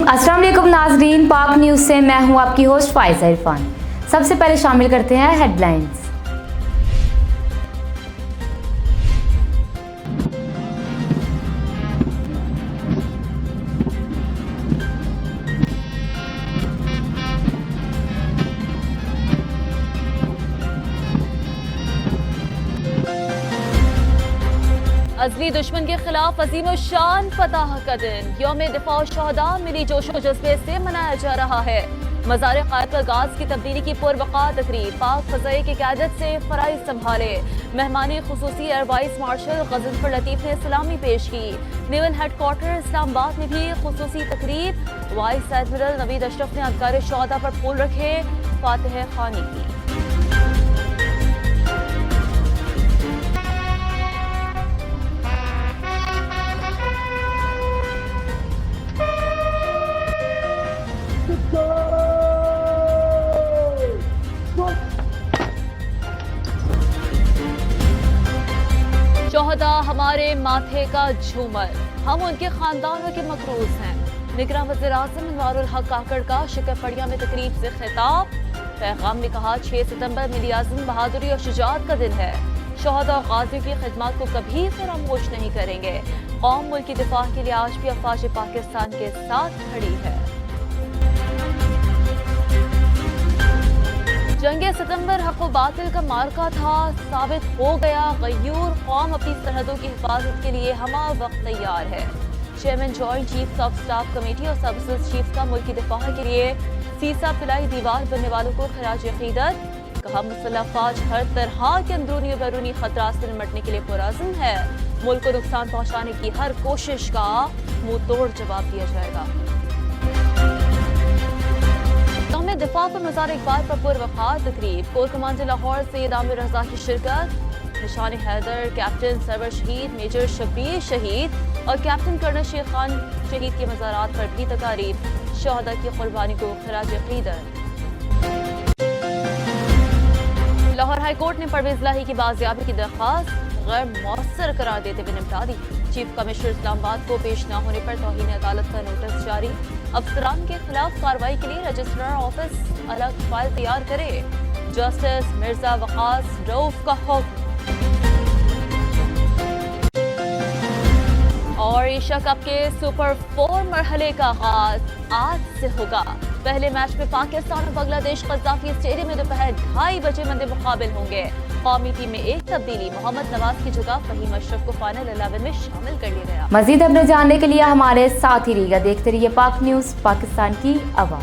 अस्सलाम वालेकुम नाजरीन, पाक न्यूज़ से मैं हूं आपकी होस्ट फाइजा इरफान। सबसे पहले शामिल करते हैं हेडलाइंस। अज़ली दुश्मन के खिलाफ अजीम शान फतह का दिन यौम दिफा शहदा मिली जोशो जज्बे से मनाया जा रहा है। मज़ार क़ायद गाज की तब्दीली की पुरवक़ा तकरीब पाक फ़ज़ाई की क़यादत से फ़राइज़ संभाले। मेहमानी ख़ुसूसी एयर वाइस मार्शल ग़ज़नफ़र लतीफ़ ने सलामी पेश की। नेवल हेडक्वार्टर इस्लामाबाद में भी ख़ुसूसी तकरीब। वाइस एडमिरल नवीद अशरफ ने अज़कार शहदा पर फूल रखे, फातिह ख़ानी की। शोहदा हमारे माथे का झूमर, हम उनके खानदानों के मकरूज हैं। निगरान वज़ीर-ए-आज़म अनवारुल हक काकड़ का शिकरपड़िया में तकरीब से खिताब। पैगाम में कहा 6 सितंबर मिली आज़म बहादुरी और शुजाअत का दिन है। शोहदा और गाज़ियों की खिदमत को कभी फरामोश नहीं करेंगे। कौम मुल्क की दिफा के लिए आज भी अफ़वाज पाकिस्तान के साथ खड़ी है। जंगे सितंबर हक़ व बातिल का मार्का था, साबित हो गया गयूर। कौम अपनी सरहदों की हिफाजत के लिए हमा वक्त तैयार है। Chairman joint chiefs of staff committee और सर्विसेज चीफ का मुल्क की दिफा के लिए सीसा पिलाई दीवार बनने वालों को खराज अक़ीदत। कहा मुसल्लह फ़ौज हर तरह के अंदरूनी और बैरूनी खतरात से निपटने के लिए पुरअज़्म है। मुल्क को नुकसान पहुँचाने की हर कोशिश का मुँह तोड़ जवाब दिया जाएगा। दिफा पर मज़ार इकबाल पर पुरवक़ार तकरीब। कोर कमांडर लाहौर सैयद आमिर रज़ा की शिरकत। निशान हैदर, कैप्टन सरवर शहीद, मेजर शब्बीर शहीद और कैप्टन कर्नल शेख खान शहीद के मज़ारात पर भी तकारीब। शहदा की कुर्बानी को खराज अक़ीदत। लाहौर हाई कोर्ट ने परवेज़ लाही की बाजियाबी की दरख्वास्त गैर मौसर करार देते हुए निपटा दी। चीफ कमिश्नर इस्लामाबाद को पेश न होने पर तौहीन अदालत का नोटिस जारी। अफसरान के खिलाफ कार्रवाई के लिए रजिस्ट्रार ऑफिस अलग फाइल तैयार करे। जस्टिस मिर्जा वकास रऊफ का हुक्म। और एशिया कप के सुपर 4 मरहले का आगाज आज से होगा। पहले मैच में पाकिस्तान और बांग्लादेश क़ज़्ज़ाफ़ी स्टेडियम में दोपहर 2:30 बजे मंदे मुकाबिल होंगे। कौमी टीम में एक तब्दीली, मोहम्मद नवाज की जगह फ़हीम अशरफ को फाइनल 11 में शामिल कर लिया गया। मज़ीद अपने जानने के लिए हमारे साथ ही रहिएगा। देखते रहिए पाक न्यूज़, पाकिस्तान की आवाज़।